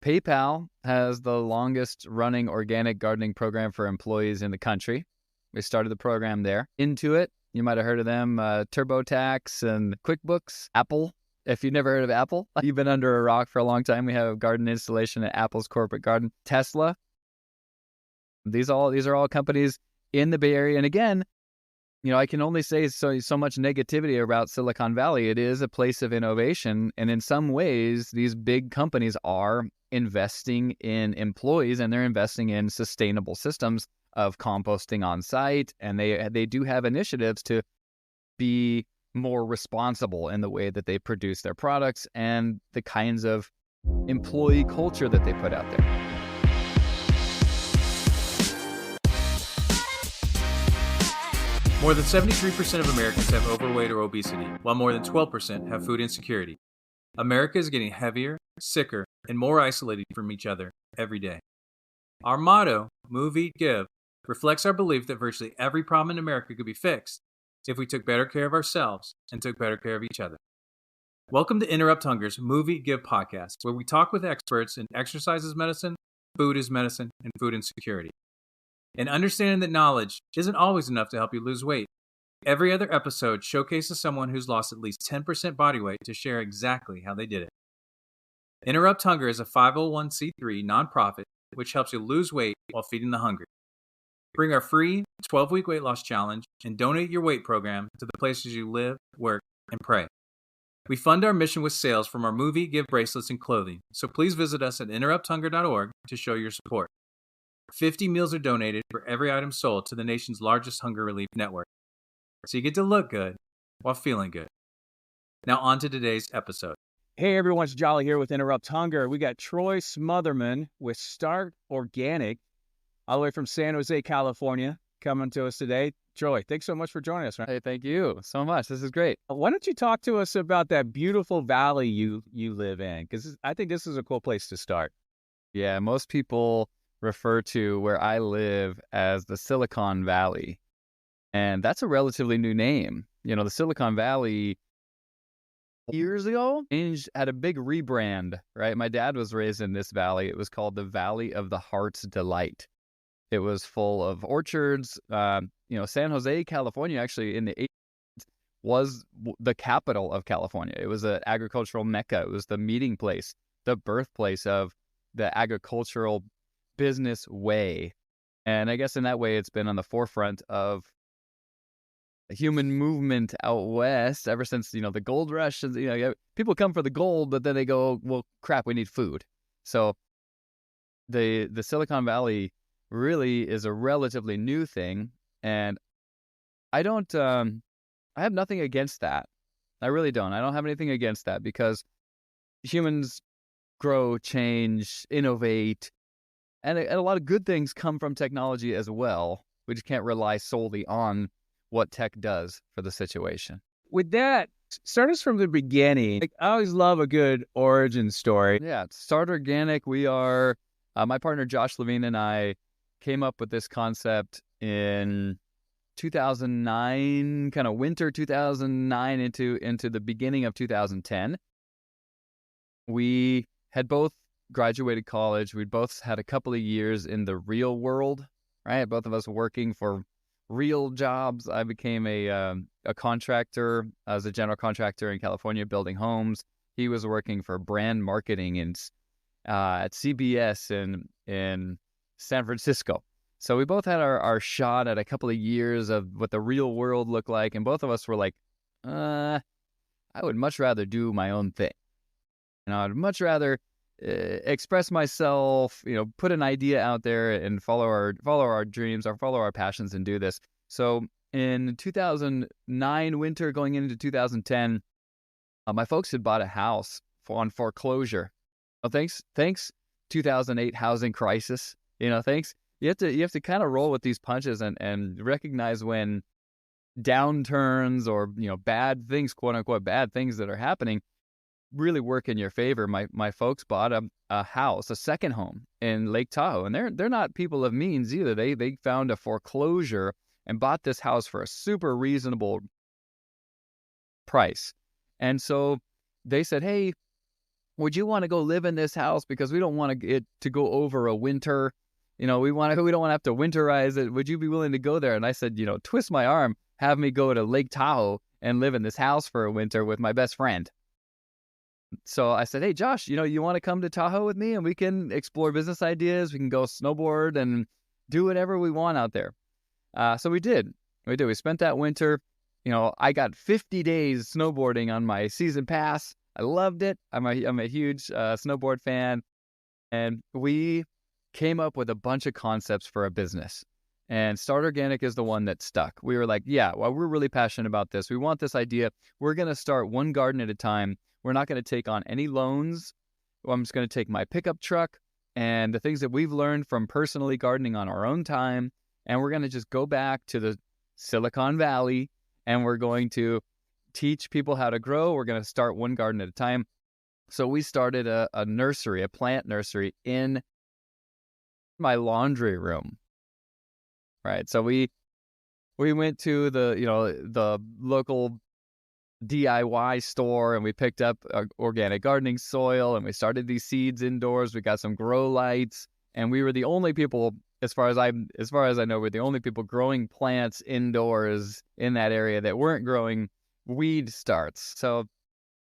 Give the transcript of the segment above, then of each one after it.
PayPal has the longest running organic gardening program for employees in the country. We started the program there. Intuit, you might have heard of them, TurboTax and QuickBooks. Apple, if you've never heard of Apple, you've been under a rock for a long time. We have a garden installation at Apple's corporate garden. Tesla. These are all companies in the Bay Area. And again, I can only say so much negativity about Silicon Valley. It is a place of innovation. And in some ways, these big companies are investing in employees, and they're investing in sustainable systems of composting on site. And they do have initiatives to be more responsible in the way that they produce their products and the kinds of employee culture that they put out there. More than 73% of Americans have overweight or obesity, while more than 12% have food insecurity. America is getting heavier, sicker, and more isolated from each other every day. Our motto, Move, Eat, Give, reflects our belief that virtually every problem in America could be fixed if we took better care of ourselves and took better care of each other. Welcome to Interrupt Hunger's Move, Eat, Give podcast, where we talk with experts in exercise as medicine, food as medicine, and food insecurity. And understanding that knowledge isn't always enough to help you lose weight. Every other episode showcases someone who's lost at least 10% body weight to share exactly how they did it. Interrupt Hunger is a 501c3 nonprofit which helps you lose weight while feeding the hungry. Bring our free 12-week weight loss challenge and donate your weight program to the places you live, work, and pray. We fund our mission with sales from our Move, Eat, Give bracelets and clothing, so please visit us at interrupthunger.org to show your support. 50 meals are donated for every item sold to the nation's largest hunger relief network. So you get to look good while feeling good. Now on to today's episode. Hey everyone, it's Jolly here with Interrupt Hunger. We got Troy Smothermon with StartOrganic, all the way from San Jose, California, coming to us today. Troy, thanks so much for joining us. Hey, thank you so much. This is great. Why don't you talk to us about that beautiful valley you live in? Because I think this is a cool place to start. Yeah, most people refer to where I live as the Silicon Valley. And that's a relatively new name. The Silicon Valley years ago had a big rebrand, right? My dad was raised in this valley. It was called the Valley of the Heart's Delight. It was full of orchards. San Jose, California, actually in the 80s was the capital of California. It was an agricultural mecca. It was the meeting place, the birthplace of the agricultural business way. And I guess in that way, it's been on the forefront of the human movement out west ever since, the gold rush. People come for the gold, but then they go, well, crap, we need food. So the Silicon Valley really is a relatively new thing. And I have nothing against that. I really don't. I don't have anything against that because humans grow, change, innovate. And a lot of good things come from technology as well. We just can't rely solely on what tech does for the situation. With that, start us from the beginning. I always love a good origin story. Yeah, StartOrganic, we are, my partner Josh Levine and I came up with this concept in 2009, kind of winter 2009 into the beginning of 2010. We had both graduated college. We'd both had a couple of years in the real world, right? Both of us working for real jobs. I became a contractor as a general contractor in California, building homes. He was working for brand marketing at CBS in San Francisco. So we both had our shot at a couple of years of what the real world looked like. And both of us were like, I would much rather do my own thing. I'd much rather express myself, put an idea out there and follow our dreams or follow our passions and do this. So in 2009 winter going into 2010, my folks had bought a house on foreclosure. Oh, thanks 2008 housing crisis. Thanks. You have to kind of roll with these punches and recognize when downturns or bad things, quote unquote bad things that are happening, really work in your favor. My folks bought a house, a second home in Lake Tahoe, and they're not people of means either. They found a foreclosure and bought this house for a super reasonable price. And so they said, hey, would you want to go live in this house because we don't want it to go over a winter? We don't want to have to winterize it. Would you be willing to go there? And I said, twist my arm, have me go to Lake Tahoe and live in this house for a winter with my best friend. So I said, hey, Josh, you want to come to Tahoe with me and we can explore business ideas. We can go snowboard and do whatever we want out there. So we did. We spent that winter. I got 50 days snowboarding on my season pass. I loved it. I'm a huge snowboard fan. And we came up with a bunch of concepts for a business. And StartOrganic is the one that stuck. We were like, yeah, well, we're really passionate about this. We want this idea. We're going to start one garden at a time. We're not going to take on any loans. I'm just going to take my pickup truck and the things that we've learned from personally gardening on our own time. And we're going to just go back to the Silicon Valley and we're going to teach people how to grow. We're going to start one garden at a time. So we started a nursery, a plant nursery in my laundry room. Right. So we went to the local DIY store and we picked up organic gardening soil and we started these seeds indoors. We got some grow lights and we were the only people, as far as I know, we're the only people growing plants indoors in that area that weren't growing weed starts. So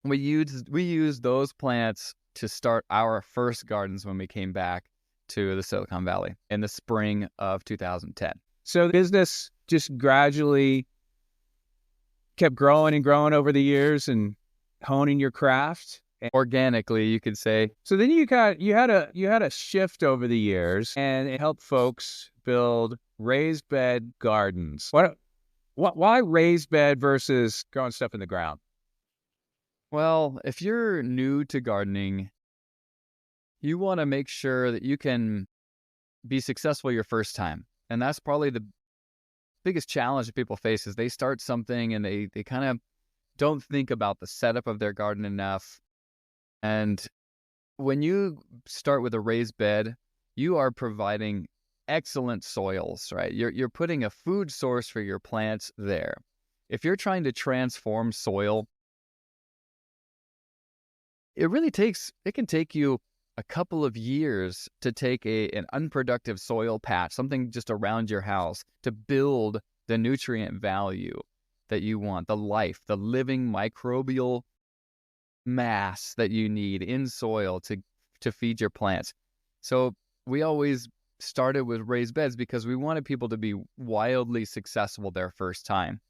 we used those plants to start our first gardens when we came back to the Silicon Valley in the spring of 2010. So the business just gradually kept growing and growing over the years and honing your craft organically, you could say. So then you had a shift over the years and it helped folks build raised bed gardens. Why raised bed versus growing stuff in the ground? Well, if you're new to gardening, you want to make sure that you can be successful your first time. And that's probably the biggest challenge that people face is they start something and they kind of don't think about the setup of their garden enough. And when you start with a raised bed, you are providing excellent soils, right? You're putting a food source for your plants there. If you're trying to transform soil, it can take you a couple of years to take an unproductive soil patch, something just around your house, to build the nutrient value that you want, the living microbial mass that you need in soil to feed your plants. So we always started with raised beds because we wanted people to be wildly successful their first time.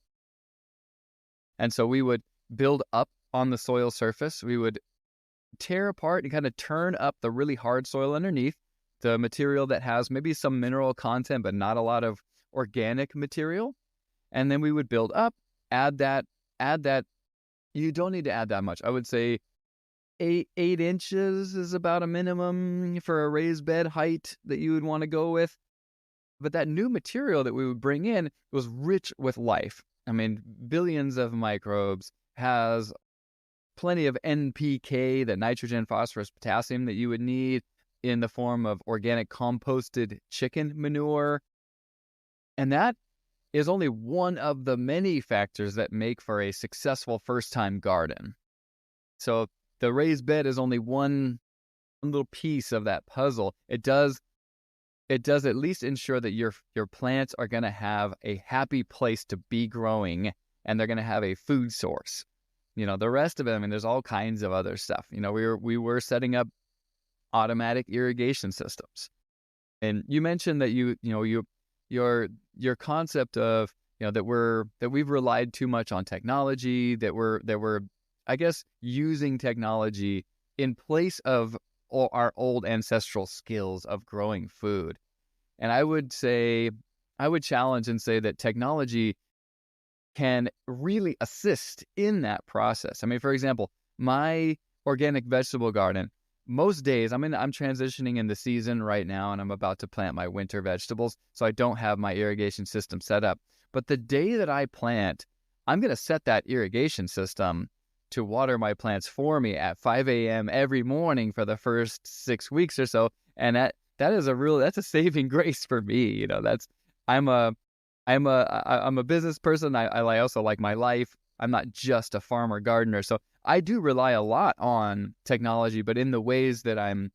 And so we would build up on the soil surface. We would tear apart and kind of turn up the really hard soil underneath, the material that has maybe some mineral content but not a lot of organic material. And then we would build up, add that. You don't need to add that much. I would say 8 inches is about a minimum for a raised bed height that you would want to go with. But that new material that we would bring in was rich with life. I mean, billions of microbes, has plenty of NPK, the nitrogen, phosphorus, potassium that you would need in the form of organic composted chicken manure. And that is only one of the many factors that make for a successful first-time garden. So the raised bed is only one little piece of that puzzle. It does at least ensure that your plants are going to have a happy place to be growing and they're going to have a food source. The rest of it, I mean, there's all kinds of other stuff. We were setting up automatic irrigation systems. And you mentioned that your concept of, that we've relied too much on technology, that we're, I guess, using technology in place of our old ancestral skills of growing food. And I would challenge and say that technology can really assist in that process. I mean, for example, my organic vegetable garden, most days, I'm transitioning in the season right now and I'm about to plant my winter vegetables, so I don't have my irrigation system set up. But the day that I plant, I'm going to set that irrigation system to water my plants for me at 5 a.m. every morning for the first 6 weeks or so. And that's a saving grace for me. I'm a business person. I also like my life. I'm not just a farmer gardener. So I do rely a lot on technology, but in the ways that I'm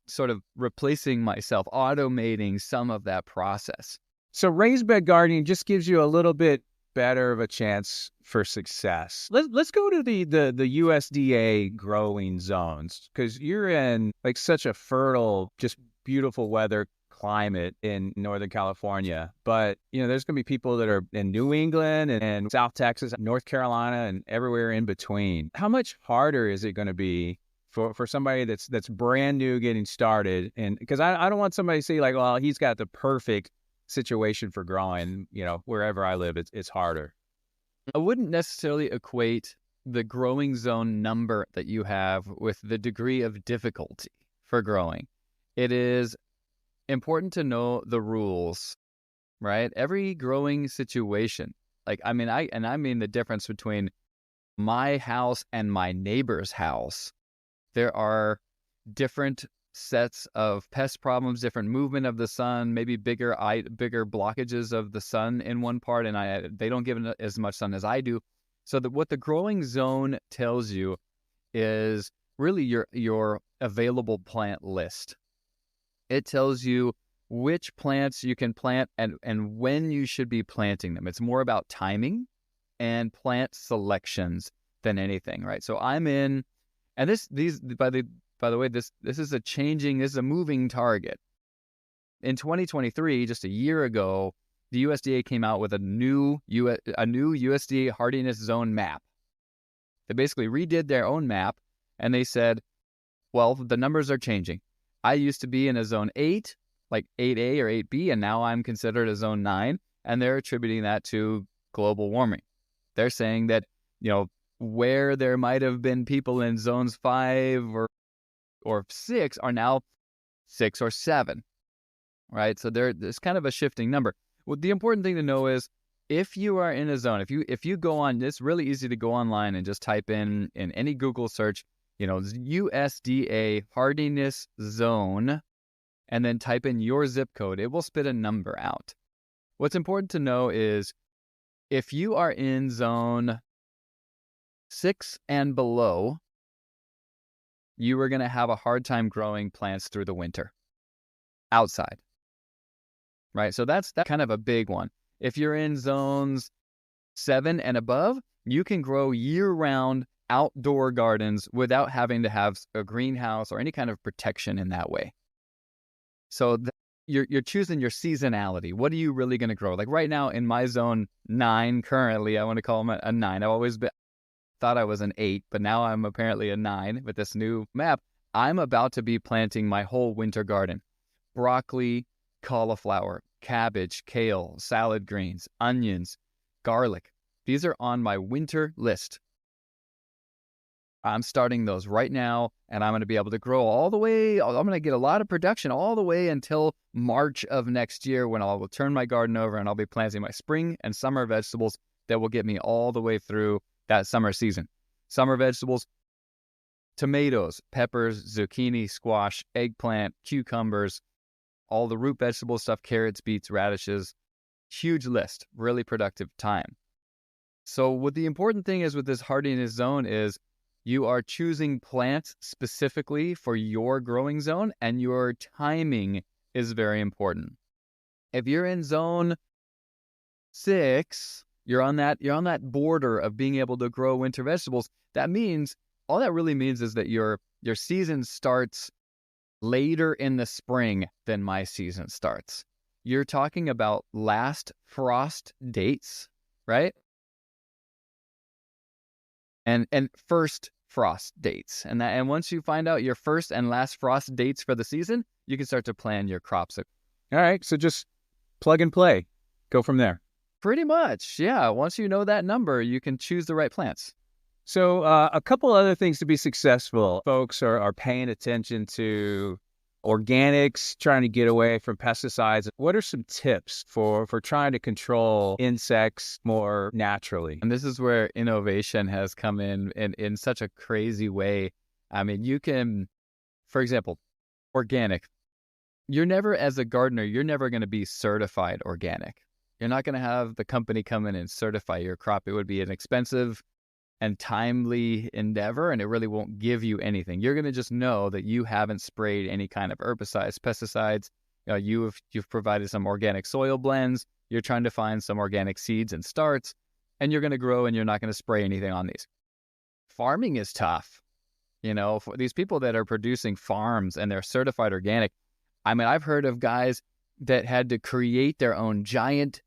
sort of replacing myself, automating some of that process. So raised bed gardening just gives you a little bit better of a chance for success. Let's go to the USDA growing zones, because you're in like such a fertile, just beautiful weather climate in Northern California. But, there's going to be people that are in New England and South Texas, North Carolina, and everywhere in between. How much harder is it going to be for somebody that's brand new getting started? And because I don't want somebody to say like, well, he's got the perfect situation for growing, wherever I live, it's harder. I wouldn't necessarily equate the growing zone number that you have with the degree of difficulty for growing. It is important to know the rules, right? Every growing situation, I mean the difference between my house and my neighbor's house. There are different sets of pest problems, different movement of the sun, maybe bigger blockages of the sun in one part, and they don't give it as much sun as I do. So what the growing zone tells you is really your available plant list. It tells you which plants you can plant and when you should be planting them. It's more about timing and plant selections than anything, right? So I'm in, and by the way, this is a moving target. In 2023, just a year ago, the USDA came out with a new USDA hardiness zone map. They basically redid their own map, and they said, well, the numbers are changing. I used to be in a zone 8, like 8A or 8B, and now I'm considered a zone 9, and they're attributing that to global warming. They're saying that, where there might have been people in zones 5 or 6 are now 6 or 7, right? So there's kind of a shifting number. Well, the important thing to know is if you are in a zone, if you go on, it's really easy to go online and just type in any Google search, USDA hardiness zone, and then type in your zip code. It will spit a number out. What's important to know is if you are in zone 6 and below, you are going to have a hard time growing plants through the winter outside, right? So that's kind of a big one. If you're in zones 7 and above, you can grow year-round outdoor gardens without having to have a greenhouse or any kind of protection in that way. So you're choosing your seasonality. What are you really going to grow? Like right now in my zone 9 currently, I want to call them a 9. I've always thought I was an 8, but now I'm apparently a 9 with this new map. I'm about to be planting my whole winter garden. Broccoli, cauliflower, cabbage, kale, salad greens, onions, garlic. These are on my winter list. I'm starting those right now, and I'm going to be able to grow all the way. I'm going to get a lot of production all the way until March of next year, when I will turn my garden over and I'll be planting my spring and summer vegetables that will get me all the way through that summer season. Summer vegetables, tomatoes, peppers, zucchini, squash, eggplant, cucumbers, all the root vegetable stuff, carrots, beets, radishes. Huge list, really productive time. So what the important thing is with this hardiness zone is you are choosing plants specifically for your growing zone, and your timing is very important. If you're in zone 6, you're on that border of being able to grow winter vegetables. All that really means is that your season starts later in the spring than my season starts. You're talking about last frost dates, right? And first frost dates. And once you find out your first and last frost dates for the season, you can start to plan your crops. All right, so just plug and play. Go from there. Pretty much, yeah. Once you know that number, you can choose the right plants. So a couple other things to be successful. Folks are paying attention to organics, trying to get away from pesticides. What are some tips for trying to control insects more naturally? And this is where innovation has come in such a crazy way. I mean, you can, for example, organic. As a gardener, you're never going to be certified organic. You're not going to have the company come in and certify your crop. It would be an expensive and timely endeavor, and it really won't give you anything. You're going to just know that you haven't sprayed any kind of herbicides, pesticides. You've provided some organic soil blends. You're trying to find some organic seeds and starts, and you're going to grow, and you're not going to spray anything on these. Farming is tough. For these people that are producing farms and they're certified organic, I mean, I've heard of guys that had to create their own giant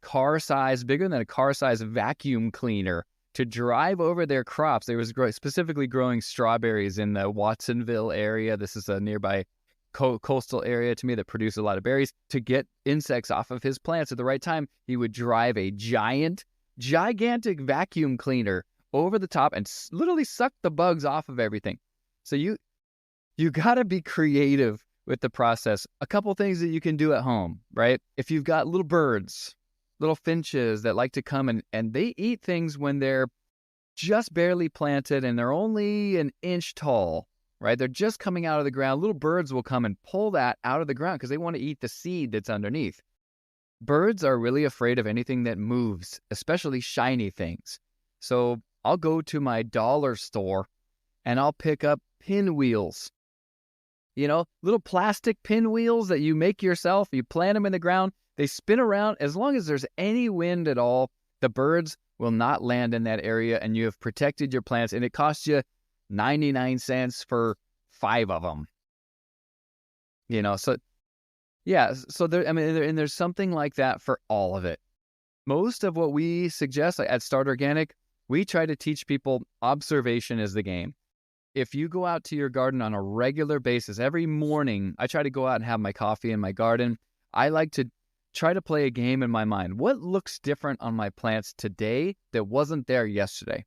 car size, bigger than a car size vacuum cleaner to drive over their crops. They was specifically growing strawberries in the Watsonville area. This is a nearby coastal area to me that produces a lot of berries. To get insects off of his plants at the right time, he would drive a gigantic vacuum cleaner over the top and literally suck the bugs off of everything. So you got to be creative with the process. A couple things that you can do at home, right? If you've got little birds, little finches that like to come and they eat things when they're just barely planted and they're only an inch tall, right? They're just coming out of the ground. Little birds will come and pull that out of the ground because they want to eat the seed that's underneath. Birds are really afraid of anything that moves, especially shiny things. So I'll go to my dollar store and I'll pick up pinwheels. Little plastic pinwheels that you make yourself. You plant them in the ground. They spin around. As long as there's any wind at all, the birds will not land in that area, and you have protected your plants, and it costs you 99 cents for 5 of them. So there's something like that for all of it. Most of what we suggest at StartOrganic, we try to teach people observation is the game. If you go out to your garden on a regular basis, every morning, I try to go out and have my coffee in my garden. I like to try to play a game in my mind. What looks different on my plants today that wasn't there yesterday?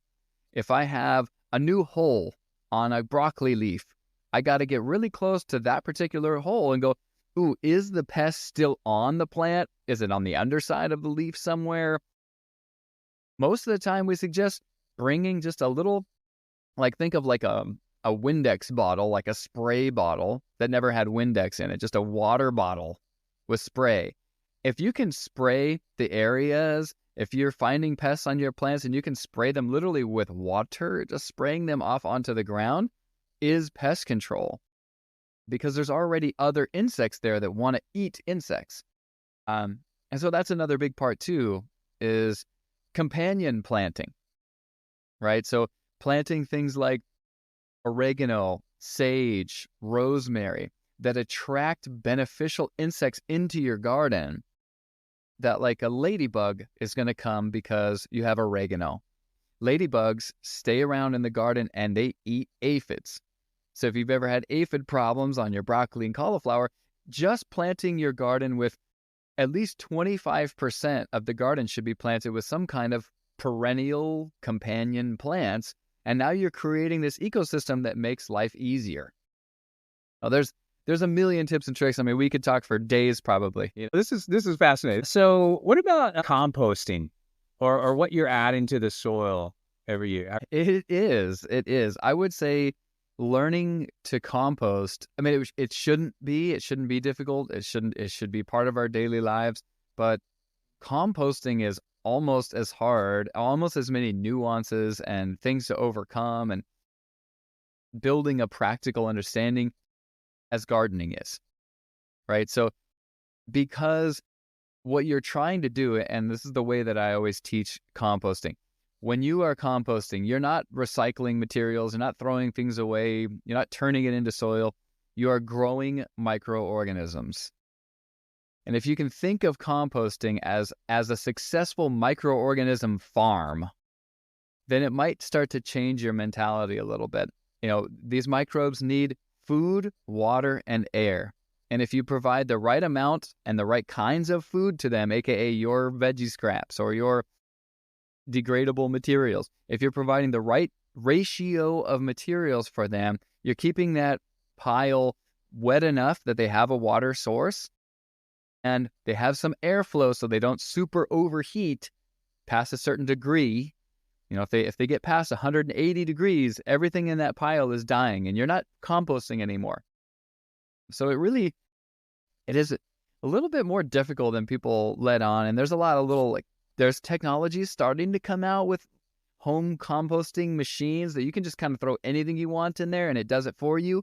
If I have a new hole on a broccoli leaf, I got to get really close to that particular hole and go, ooh, is the pest still on the plant? Is it on the underside of the leaf somewhere? Most of the time we suggest bringing just a little, think of a Windex bottle, like a spray bottle that never had Windex in it, just a water bottle with spray. If you can spray the areas, if you're finding pests on your plants and you can spray them literally with water, just spraying them off onto the ground is pest control, because there's already other insects there that want to eat insects. And so that's another big part too, is companion planting, right? So planting things like oregano, sage, rosemary that attract beneficial insects into your garden, that like a ladybug is going to come because you have oregano. Ladybugs stay around in the garden and they eat aphids. So if you've ever had aphid problems on your broccoli and cauliflower, just planting your garden with at least 25% of the garden should be planted with some kind of perennial companion plants. And now you're creating this ecosystem that makes life easier. Now, there's a million tips and tricks. I mean, we could talk for days probably. This is fascinating. So what about composting or what you're adding to the soil every year? It is. I would say learning to compost. I mean, it shouldn't be difficult. It should be part of our daily lives. But composting is almost as hard, almost as many nuances and things to overcome, and building a practical understanding as gardening is, right? So because what you're trying to do, and this is the way that I always teach composting, when you are composting, you're not recycling materials, you're not throwing things away, you're not turning it into soil, you are growing microorganisms. And if you can think of composting as a successful microorganism farm, then it might start to change your mentality a little bit. These microbes need food, water, and air. And if you provide the right amount and the right kinds of food to them, aka your veggie scraps or your degradable materials, if you're providing the right ratio of materials for them, you're keeping that pile wet enough that they have a water source and they have some airflow so they don't super overheat past a certain degree. If they get past 180 degrees, everything in that pile is dying and you're not composting anymore. So it is a little bit more difficult than people let on. And there's a lot of there's technologies starting to come out with home composting machines that you can just kind of throw anything you want in there and it does it for you.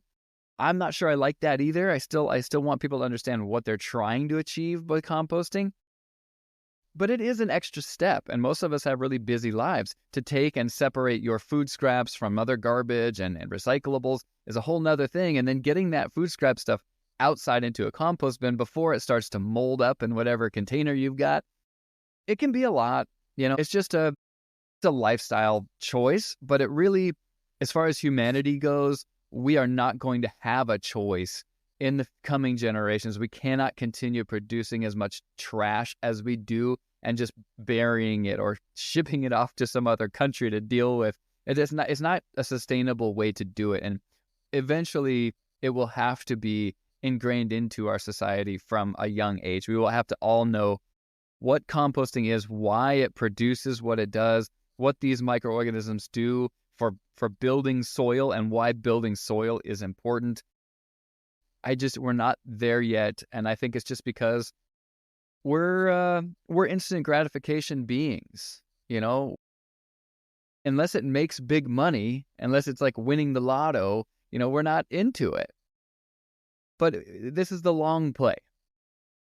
I'm not sure I like that either. I still want people to understand what they're trying to achieve by composting. But it is an extra step, and most of us have really busy lives. To take and separate your food scraps from other garbage and recyclables is a whole nother thing. And then getting that food scrap stuff outside into a compost bin before it starts to mold up in whatever container you've got, it can be a lot. It's just it's a lifestyle choice, but it really, as far as humanity goes, we are not going to have a choice in the coming generations. We cannot continue producing as much trash as we do and just burying it or shipping it off to some other country to deal with. It's not a sustainable way to do it. And eventually it will have to be ingrained into our society from a young age. We will have to all know what composting is, why it produces what it does, what these microorganisms do for building soil, and why building soil is important. We're not there yet, and I think it's just because we're instant gratification beings, Unless it makes big money, unless it's like winning the lotto, we're not into it. But this is the long play,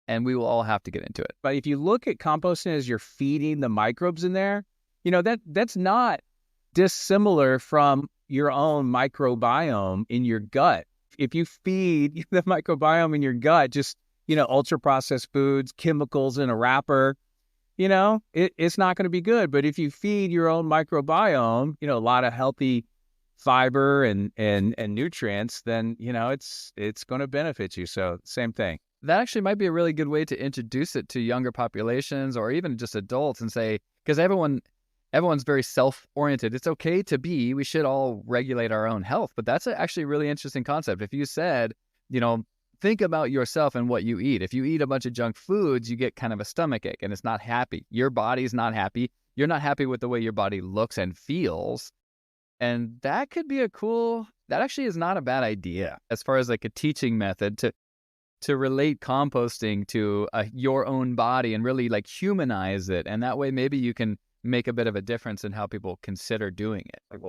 and we will all have to get into it. But if you look at composting as you're feeding the microbes in there, that's not dissimilar from your own microbiome in your gut. If you feed the microbiome in your gut just, ultra-processed foods, chemicals in a wrapper, it's not going to be good. But if you feed your own microbiome, a lot of healthy fiber and nutrients, then, it's going to benefit you. So same thing. That actually might be a really good way to introduce it to younger populations or even just adults and say, because everyone's very self-oriented. It's okay to be, we should all regulate our own health. But that's actually a really interesting concept. If you said, think about yourself and what you eat. If you eat a bunch of junk foods, you get kind of a stomachache and it's not happy. Your body's not happy. You're not happy with the way your body looks and feels. And that could be that actually is not a bad idea as far as like a teaching method to relate composting to your own body and really like humanize it. And that way maybe you can make a bit of a difference in how people consider doing it.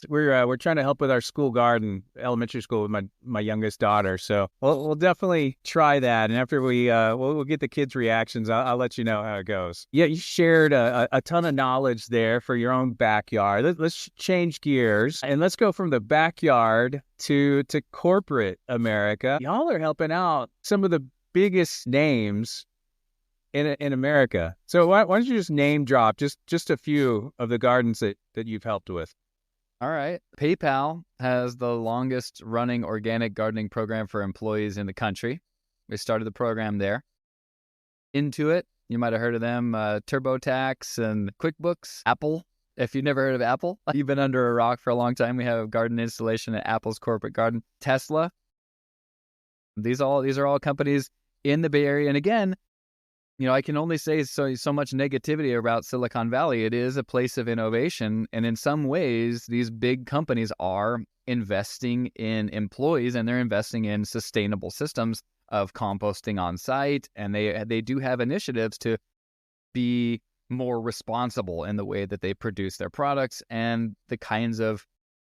We're trying to help with our school garden, elementary school, with my youngest daughter. So we'll definitely try that. And after we'll get the kids' reactions, I'll let you know how it goes. Yeah, you shared a ton of knowledge there for your own backyard. Let's change gears and let's go from the backyard to corporate America. Y'all are helping out some of the biggest names in America. So why don't you just name drop just a few of the gardens that you've helped with? All right. PayPal has the longest running organic gardening program for employees in the country. We started the program there. Intuit, you might have heard of them, TurboTax and QuickBooks. Apple, if you've never heard of Apple, you've been under a rock for a long time. We have a garden installation at Apple's corporate garden. Tesla. These are all companies in the Bay Area. And again, I can only say so much negativity about Silicon Valley. It is a place of innovation. And in some ways, these big companies are investing in employees and they're investing in sustainable systems of composting on site. And they do have initiatives to be more responsible in the way that they produce their products and the kinds of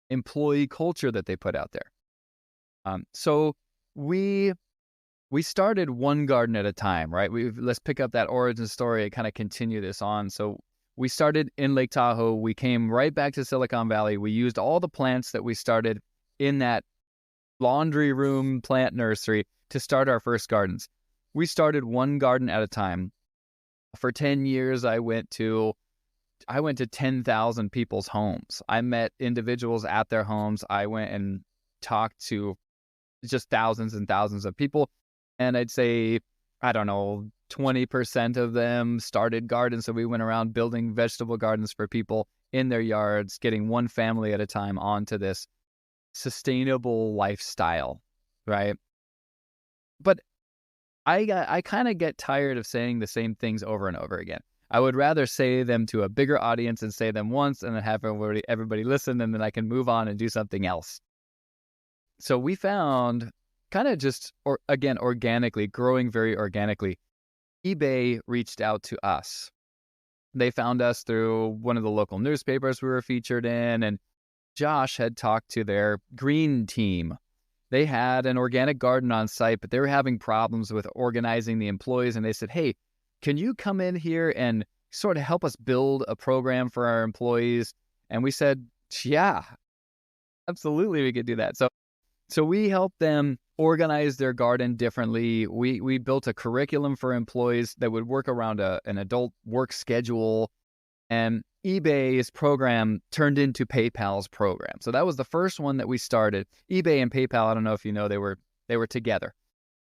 employee culture that they put out there. So we started one garden at a time, right? Let's pick up that origin story and kind of continue this on. So we started in Lake Tahoe. We came right back to Silicon Valley. We used all the plants that we started in that laundry room plant nursery to start our first gardens. We started one garden at a time. For 10 years, I went to 10,000 people's homes. I met individuals at their homes. I went and talked to just thousands and thousands of people. And I'd say, 20% of them started gardens. So we went around building vegetable gardens for people in their yards, getting one family at a time onto this sustainable lifestyle, right? But I kind of get tired of saying the same things over and over again. I would rather say them to a bigger audience and say them once and then have everybody listen, and then I can move on and do something else. So we found, kind of just, organically, growing very organically, eBay reached out to us They found us through one of the local newspapers we were featured in, and Josh had talked to their green team. They had an organic garden on site, but they were having problems with organizing the employees, and they said, hey, can you come in here and sort of help us build a program for our employees? And we said, yeah, absolutely, we could do that. So we helped them organize their garden differently. We built a curriculum for employees that would work around an adult work schedule, and eBay's program turned into PayPal's program. So that was the first one that we started. eBay and PayPal, I don't know if you know, they were together.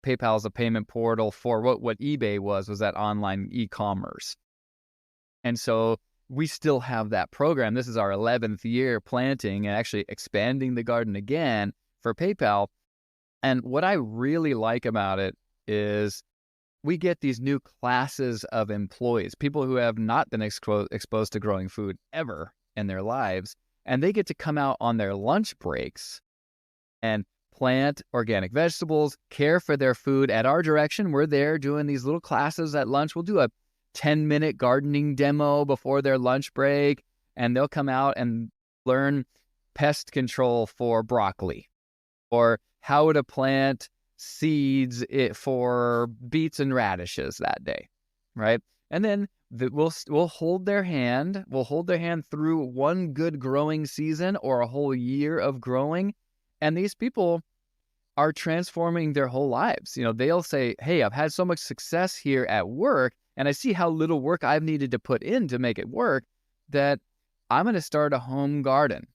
PayPal is a payment portal for what eBay was that online e-commerce. And so we still have that program. This is our 11th year planting and actually expanding the garden again for PayPal. And what I really like about it is we get these new classes of employees, people who have not been exposed to growing food ever in their lives, and they get to come out on their lunch breaks and plant organic vegetables, care for their food at our direction. We're there doing these little classes at lunch. We'll do a 10-minute gardening demo before their lunch break, and they'll come out and learn pest control for broccoli or how to plant seeds for beets and radishes that day, right? And then we'll hold their hand. We'll hold their hand through one good growing season or a whole year of growing. And these people are transforming their whole lives. You know, they'll say, hey, I've had so much success here at work, and I see how little work I've needed to put in to make it work, that I'm going to start a home garden.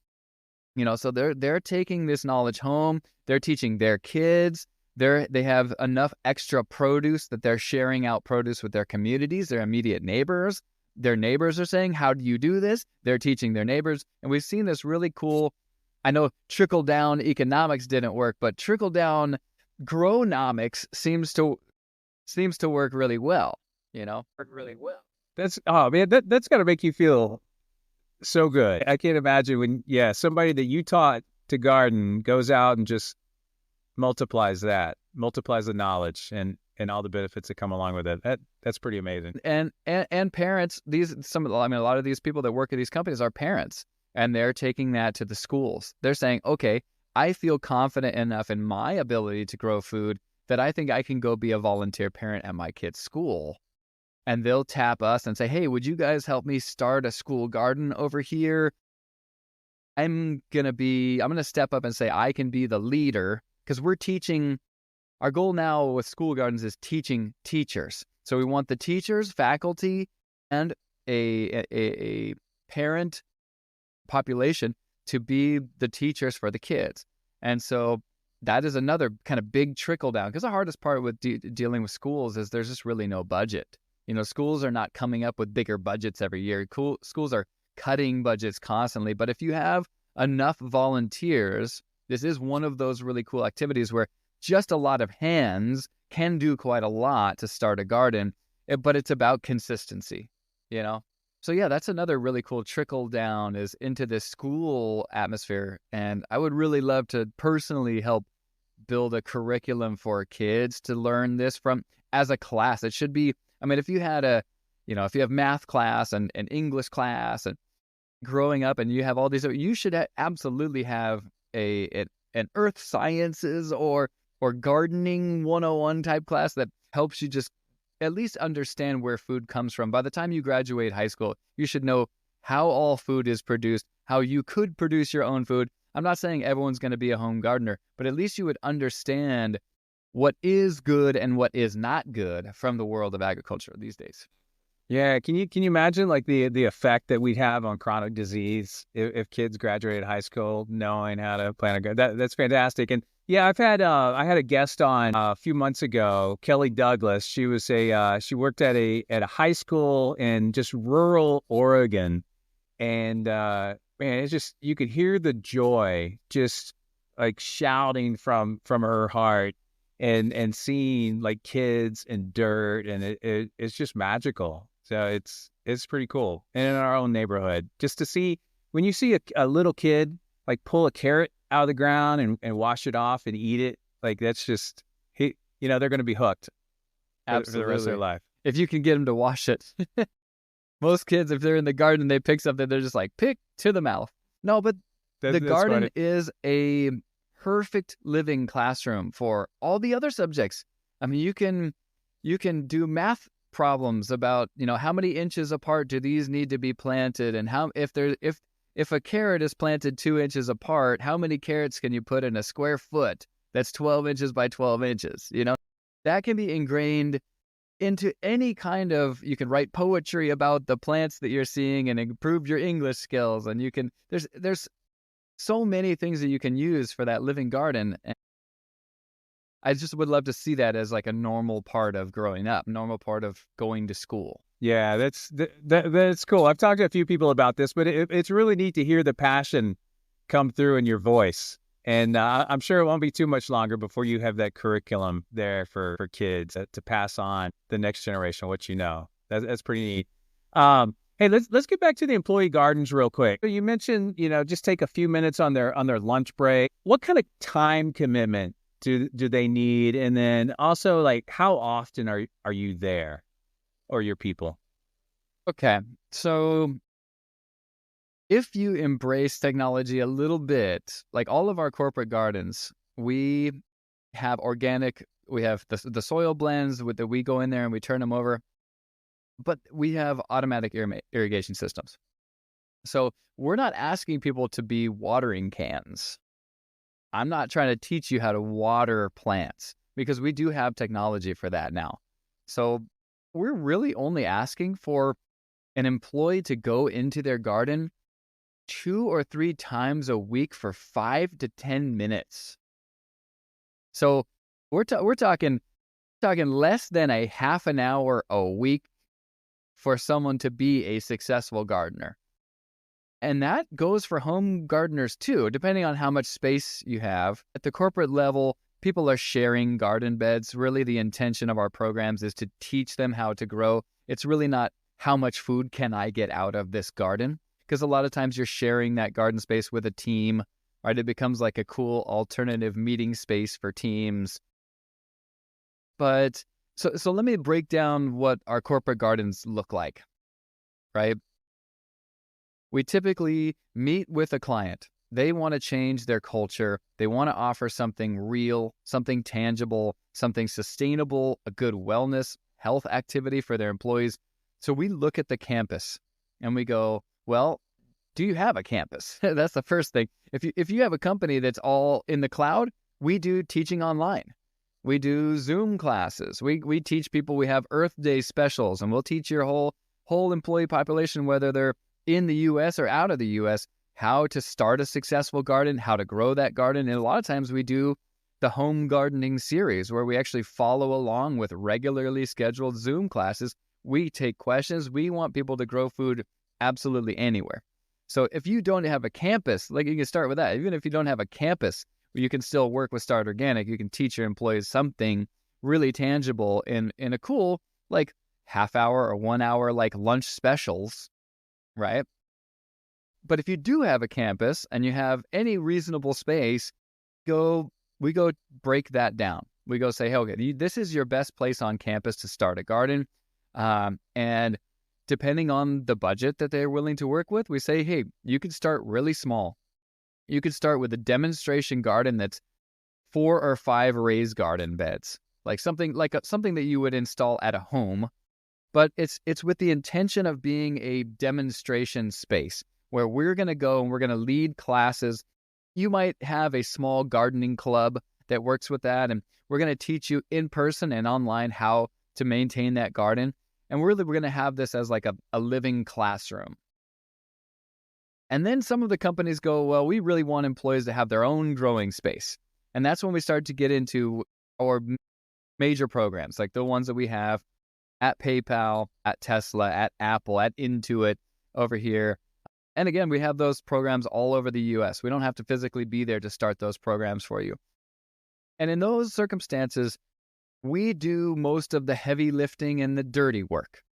You know, so they're taking this knowledge home. They're teaching their kids. They have enough extra produce that they're sharing out produce with their communities, their immediate neighbors. Their neighbors are saying, how do you do this? They're teaching their neighbors. And we've seen this really cool, I know trickle-down economics didn't work, but trickle-down grownomics seems to work really well, you know? Work really well. That's that's got to make you feel so good. I can't imagine when somebody that you taught to garden goes out and just multiplies the knowledge and all the benefits that come along with it. That's pretty amazing. And parents, a lot of these people that work at these companies are parents, and they're taking that to the schools. They're saying, okay, I feel confident enough in my ability to grow food that I think I can go be a volunteer parent at my kid's school. And they'll tap us and say, hey, would you guys help me start a school garden over here? I'm going to step up and say I can be the leader, because we're teaching. Our goal now with school gardens is teaching teachers. So we want the teachers, faculty, and a parent population to be the teachers for the kids. And so that is another kind of big trickle down, because the hardest part with dealing with schools is there's just really no budget. You know, schools are not coming up with bigger budgets every year. Schools are cutting budgets constantly. But if you have enough volunteers, this is one of those really cool activities where just a lot of hands can do quite a lot to start a garden, but it's about consistency, you know? So yeah, that's another really cool trickle down is into this school atmosphere. And I would really love to personally help build a curriculum for kids to learn this from as a class. It should be, if you had if you have math class and English class and growing up and you have all these, you should absolutely have an earth sciences or gardening 101 type class that helps you just at least understand where food comes from. By the time you graduate high school, you should know how all food is produced, how you could produce your own food. I'm not saying everyone's going to be a home gardener, but at least you would understand what is good and what is not good from the world of agriculture these days. Yeah, can you imagine like the effect that we'd have on chronic disease if kids graduated high school knowing how to plant a garden? That's fantastic. And yeah, I had a guest on a few months ago, Kelly Douglas. She was she worked at a high school in just rural Oregon, and man, it's just, you could hear the joy just like shouting from her heart. And seeing like kids and dirt, and it's just magical. So it's pretty cool. And in our own neighborhood, just to see, when you see a little kid like pull a carrot out of the ground and wash it off and eat it, like that's just, they're going to be hooked for the rest of their life. If you can get them to wash it. Most kids, if they're in the garden, they pick something, they're just like, pick to the mouth. No, but the garden funny. is a perfect living classroom for all the other subjects. I mean, you can do math problems about, how many inches apart do these need to be planted, and how if a carrot is planted 2 inches apart, how many carrots can you put in a square foot that's 12 inches by 12 inches? That can be ingrained into any kind of, you can write poetry about the plants that you're seeing and improve your English skills. And there's so many things that you can use for that living garden. And I just would love to see that as like a normal part of growing up, normal part of going to school. Yeah, that's cool. I've talked to a few people about this, but it's really neat to hear the passion come through in your voice. And I'm sure it won't be too much longer before you have that curriculum there for kids to pass on the next generation what you know. That's pretty neat. Hey, let's get back to the employee gardens real quick. So you mentioned, just take a few minutes on their lunch break. What kind of time commitment do they need? And then also, like, how often are you there, or your people? Okay, so if you embrace technology a little bit, like all of our corporate gardens, we have organic, we have the soil blends that we go in there and we turn them over, but we have automatic irrigation systems. So we're not asking people to be watering cans. I'm not trying to teach you how to water plants, because we do have technology for that now. So we're really only asking for an employee to go into their garden 2 or 3 times a week for 5 to 10 minutes. So we're talking less than a half an hour a week for someone to be a successful gardener. And that goes for home gardeners too, depending on how much space you have. At the corporate level, people are sharing garden beds. Really, the intention of our programs is to teach them how to grow. It's really not how much food can I get out of this garden, because a lot of times you're sharing that garden space with a team, right? It becomes like a cool alternative meeting space for teams. But so let me break down what our corporate gardens look like, right? We typically meet with a client. They want to change their culture. They want to offer something real, something tangible, something sustainable, a good wellness, health activity for their employees. So we look at the campus and we go, well, do you have a campus? That's the first thing. If you have a company that's all in the cloud, we do teaching online. We do Zoom classes. We teach people. We have Earth Day specials, and we'll teach your whole employee population, whether they're in the U.S. or out of the U.S., how to start a successful garden, how to grow that garden. And a lot of times we do the home gardening series where we actually follow along with regularly scheduled Zoom classes. We take questions. We want people to grow food absolutely anywhere. So if you don't have a campus, like, you can start with that. Even if you don't have a campus, you can still work with Start Organic. You can teach your employees something really tangible in a cool, like, half hour or 1 hour, like, lunch specials, right? But if you do have a campus and you have any reasonable space, we go break that down. We go say, hey, okay, this is your best place on campus to start a garden. And depending on the budget that they're willing to work with, we say, hey, you can start really small. You could start with a demonstration garden that's 4 or 5 raised garden beds, like something that you would install at a home, but it's with the intention of being a demonstration space where we're going to go and we're going to lead classes. You might have a small gardening club that works with that, and we're going to teach you in person and online how to maintain that garden. And we're going to have this as like a living classroom. And then some of the companies go, well, we really want employees to have their own growing space. And that's when we start to get into our major programs, like the ones that we have at PayPal, at Tesla, at Apple, at Intuit over here. And again, we have those programs all over the US. We don't have to physically be there to start those programs for you. And in those circumstances, we do most of the heavy lifting and the dirty work.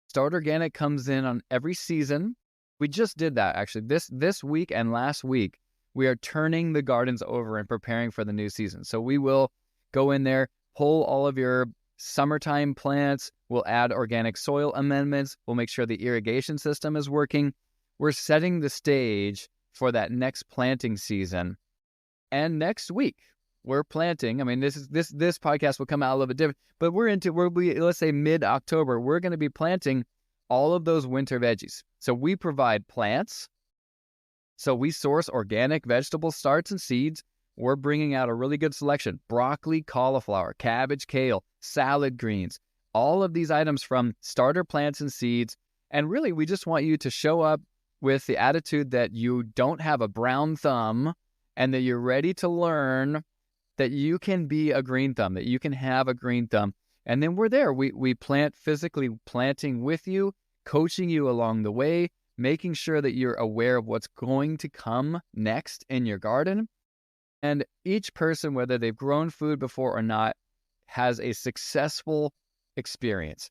Start Organic comes in on every season. We just did that, actually. This week and last week, we are turning the gardens over and preparing for the new season. So we will go in there, pull all of your summertime plants. We'll add organic soil amendments. We'll make sure the irrigation system is working. We're setting the stage for that next planting season. And next week, we're planting. I mean, this podcast will come out a little bit different, but let's say mid-October, we're going to be planting all of those winter veggies. So we provide plants. So we source organic vegetable starts and seeds. We're bringing out a really good selection: broccoli, cauliflower, cabbage, kale, salad greens, all of these items from starter plants and seeds. And really, we just want you to show up with the attitude that you don't have a brown thumb and that you're ready to learn, that you can be a green thumb, that you can have a green thumb. And then we're there. We plant, physically planting with you, coaching you along the way, making sure that you're aware of what's going to come next in your garden. And each person, whether they've grown food before or not, has a successful experience.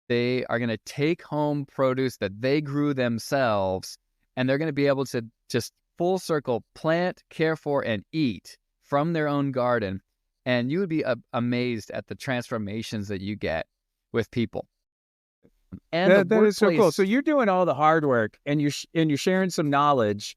They are going to take home produce that they grew themselves, and they're going to be able to just full circle plant, care for, and eat from their own garden. And you would be amazed at the transformations that you get with people. And that is so cool. So you're doing all the hard work, and you're sharing some knowledge,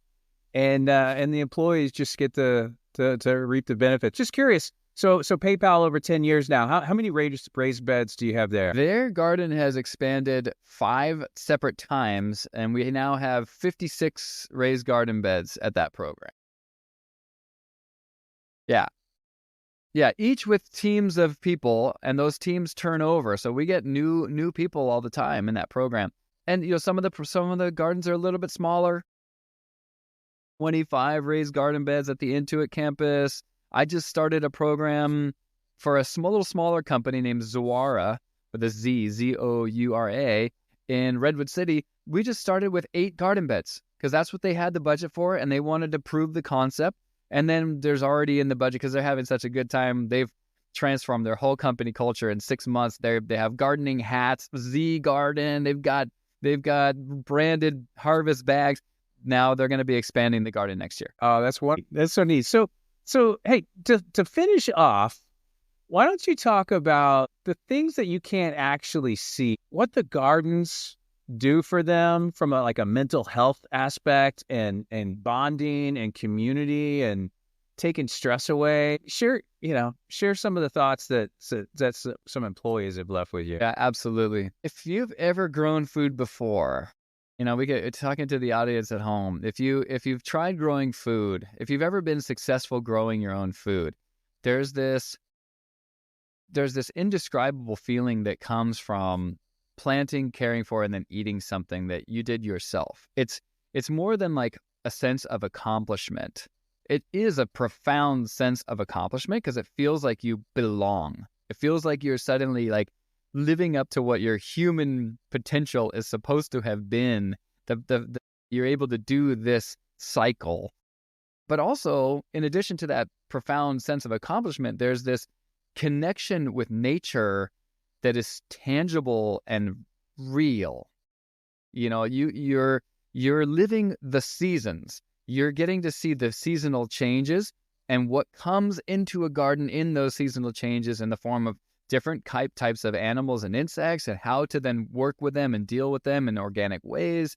and the employees just get to reap the benefits. Just curious. So PayPal over 10 years now. How many raised beds do you have there? Their garden has expanded 5 separate times, and we now have 56 raised garden beds at that program. Yeah, each with teams of people, and those teams turn over. So we get new people all the time in that program. And some of the gardens are a little bit smaller. 25 raised garden beds at the Intuit campus. I just started a program for a little smaller company named Zoura, with a Z, Zoura, in Redwood City. We just started with 8 garden beds because that's what they had the budget for, and they wanted to prove the concept. And then there's already in the budget, because they're having such a good time, they've transformed their whole company culture in 6 months. They have gardening hats, Z Garden. They've got branded harvest bags. Now they're going to be expanding the garden next year. Oh, that's so neat. So hey, to finish off, why don't you talk about the things that you can't actually see, what the gardens do for them from a mental health aspect and bonding and community and taking stress away? Share some of the thoughts that some employees have left with you. Yeah, absolutely. If you've ever grown food before, we get talking to the audience at home. If you've tried growing food, if you've ever been successful growing your own food, there's this indescribable feeling that comes from planting, caring for, and then eating something that you did yourself. It's more than like a sense of accomplishment. It is a profound sense of accomplishment because it feels like you belong. It feels like you're suddenly like living up to what your human potential is supposed to have been. You're able to do this cycle. But also, in addition to that profound sense of accomplishment, there's this connection with nature that is tangible and real. You're living the seasons. You're getting to see the seasonal changes and what comes into a garden in those seasonal changes in the form of different types of animals and insects, and how to then work with them and deal with them in organic ways.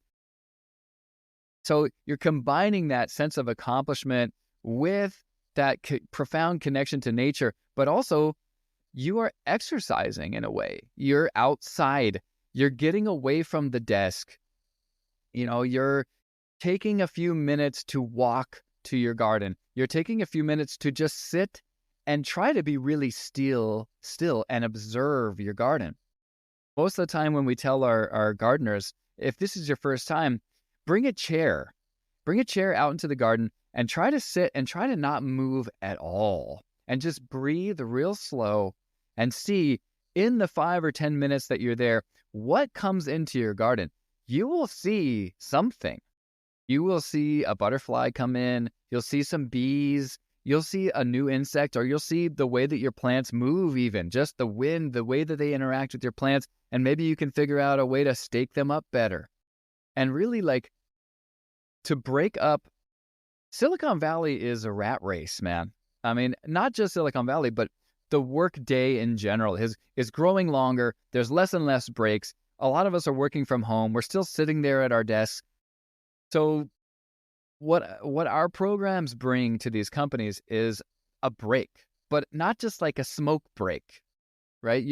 So you're combining that sense of accomplishment with that profound connection to nature, but also you are exercising in a way. You're outside. You're getting away from the desk. You're taking a few minutes to walk to your garden. You're taking a few minutes to just sit and try to be really still and observe your garden. Most of the time when we tell our gardeners, if this is your first time, bring a chair out into the garden and try to sit and try to not move at all and just breathe real slow and see in the 5 or 10 minutes that you're there, what comes into your garden. You will see something. You will see a butterfly come in. You'll see some bees. You'll see a new insect, or you'll see the way that your plants move, even just the wind, the way that they interact with your plants. And maybe you can figure out a way to stake them up better. And really to break up. Silicon Valley is a rat race, man. I mean, not just Silicon Valley, but the work day in general is growing longer. There's less and less breaks. A lot of us are working from home. We're still sitting there at our desks. So what our programs bring to these companies is a break, but not just like a smoke break, right?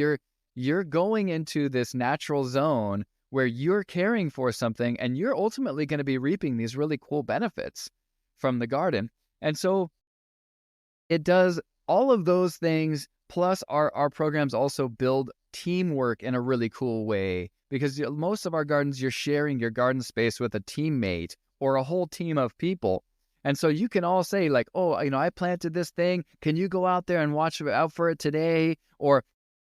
You're going into this natural zone where you're caring for something, and you're ultimately going to be reaping these really cool benefits from the garden. And so it does all of those things, plus our programs also build teamwork in a really cool way, because most of our gardens, you're sharing your garden space with a teammate or a whole team of people. And so you can all say like, oh, I planted this thing. Can you go out there and watch out for it today? Or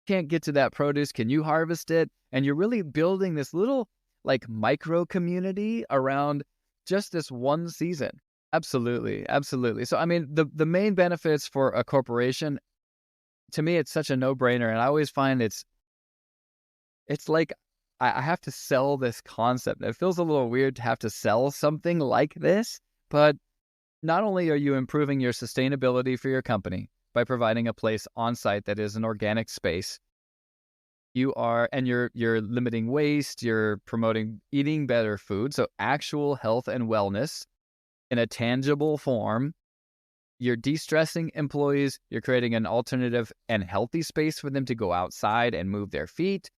can't get to that produce. Can you harvest it? And you're really building this little like micro community around just this one season. Absolutely. Absolutely. So, I mean, the main benefits for a corporation, to me, it's such a no-brainer. And I always find it's like I have to sell this concept. It feels a little weird to have to sell something like this, but not only are you improving your sustainability for your company by providing a place on site that is an organic space, you're limiting waste, you're promoting eating better food, so actual health and wellness in a tangible form. You're de-stressing employees, you're creating an alternative and healthy space for them to go outside and move their feet,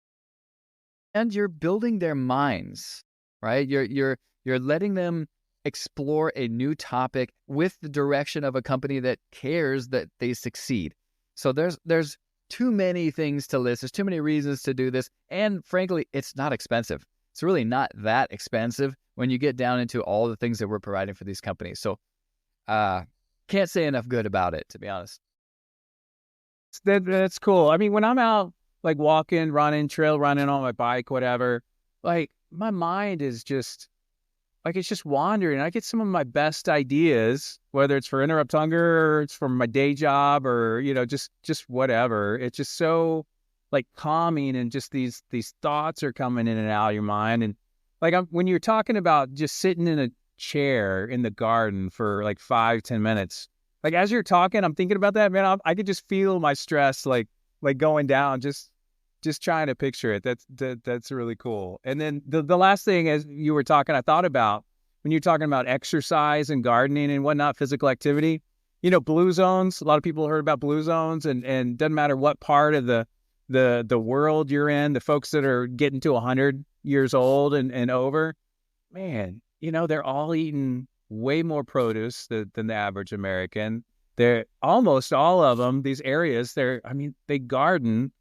and you're building their minds, right? You're letting them explore a new topic with the direction of a company that cares that they succeed. So there's too many things to list. There's too many reasons to do this. And frankly, it's not expensive. It's really not that expensive when you get down into all the things that we're providing for these companies. So can't say enough good about it, to be honest. That's cool. I mean, when I'm out like walking, running, trail running on my bike, whatever, like my mind is just like, it's just wandering. I get some of my best ideas, whether it's for Interrupt Hunger or it's from my day job or, just whatever. It's just so like calming, and just these thoughts are coming in and out of your mind. And like when you're talking about just sitting in a chair in the garden for like 5-10 minutes, like as you're talking, I'm thinking about that, man. I could just feel my stress like going down, just trying to picture it. That's really cool. And then the last thing, as you were talking, I thought about when you're talking about exercise and gardening and whatnot, physical activity, blue zones. A lot of people heard about blue zones, and doesn't matter what part of the world you're in, the folks that are getting to 100 years old and over, man, they're all eating way more produce than the average American. They're almost all of them, these areas, they garden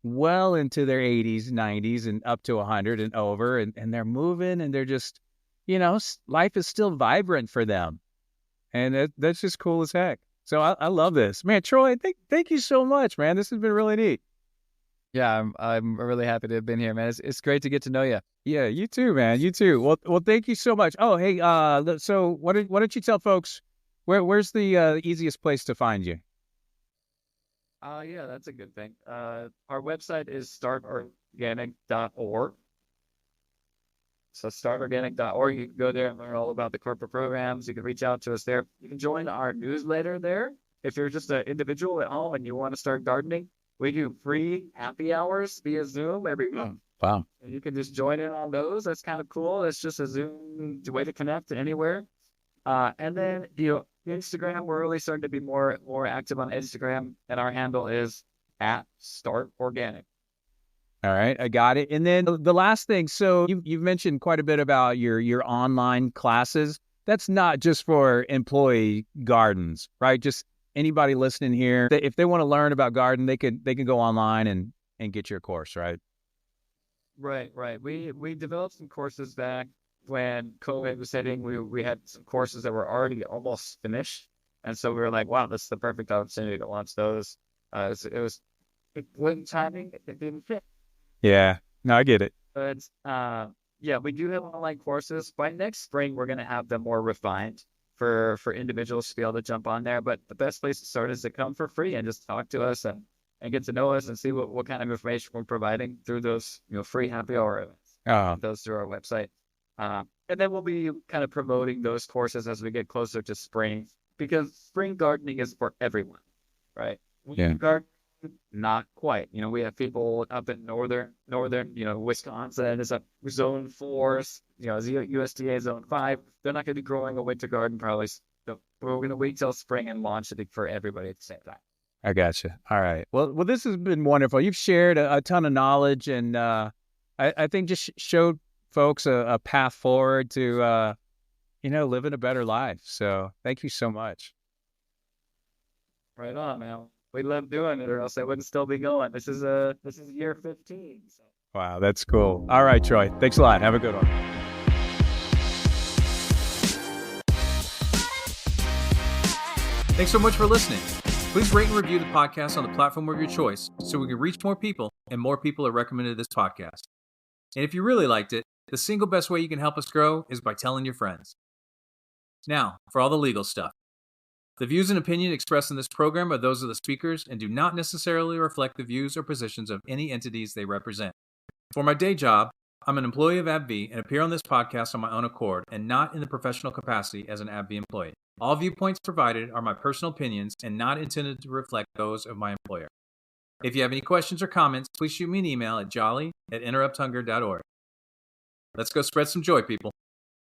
well into their 80s, 90s, and up to 100 and over, and they're moving, and they're just, life is still vibrant for them. And that's just cool as heck. So I love this. Man, Troy, thank you so much, man. This has been really neat. Yeah, I'm really happy to have been here, man. It's great to get to know you. Yeah, you too, man. You too. Well, thank you so much. Oh, hey, so why don't you tell folks where's the easiest place to find you? Yeah, that's a good thing. Our website is StartOrganic.org. So StartOrganic.org. You can go there and learn all about the corporate programs. You can reach out to us there. You can join our newsletter there. If you're just an individual at home and you want to start gardening, we do free happy hours via Zoom every month. Wow. And you can just join in on those. That's kind of cool. It's just a Zoom way to connect anywhere. And then, Instagram, we're really starting to be more active on Instagram, and our handle is @StartOrganic. All right, I got it. And then the last thing, so you've mentioned quite a bit about your online classes. That's not just for employee gardens, right? Just anybody listening here, if they want to learn about garden, they can go online and get your course, right? Right. We developed some courses back when COVID was hitting. We had some courses that were already almost finished, and so we were like, "Wow, this is the perfect opportunity to launch those." It was good timing. It didn't fit. Yeah, no, I get it. But yeah, we do have online courses. By next spring, we're going to have them more refined for individuals to be able to jump on there. But the best place to start is to come for free and just talk to us and get to know us and see what kind of information we're providing through those free happy hour events. Those through our website. And then we'll be kind of promoting those courses as we get closer to spring, because spring gardening is for everyone, right? Yeah. Garden Not quite. We have people up in northern, Wisconsin is a zone 4, USDA zone 5. They're not going to be growing a winter garden probably. So we're going to wait till spring and launch it for everybody at the same time. I gotcha. All right. Well, this has been wonderful. You've shared a ton of knowledge, and I think just showed folks a path forward to living a better life. So thank you so much. Right on, man. We love doing it, or else I wouldn't still be going. This is year 15. So. Wow, that's cool. All right, Troy. Thanks a lot. Have a good one. Thanks so much for listening. Please rate and review the podcast on the platform of your choice so we can reach more people and more people are recommended this podcast. And if you really liked it, the single best way you can help us grow is by telling your friends. Now, for all the legal stuff. The views and opinions expressed in this program are those of the speakers and do not necessarily reflect the views or positions of any entities they represent. For my day job, I'm an employee of AbbVie and appear on this podcast on my own accord and not in the professional capacity as an AbbVie employee. All viewpoints provided are my personal opinions and not intended to reflect those of my employer. If you have any questions or comments, please shoot me an email at jollie@interrupthunger.org. Let's go spread some joy, people.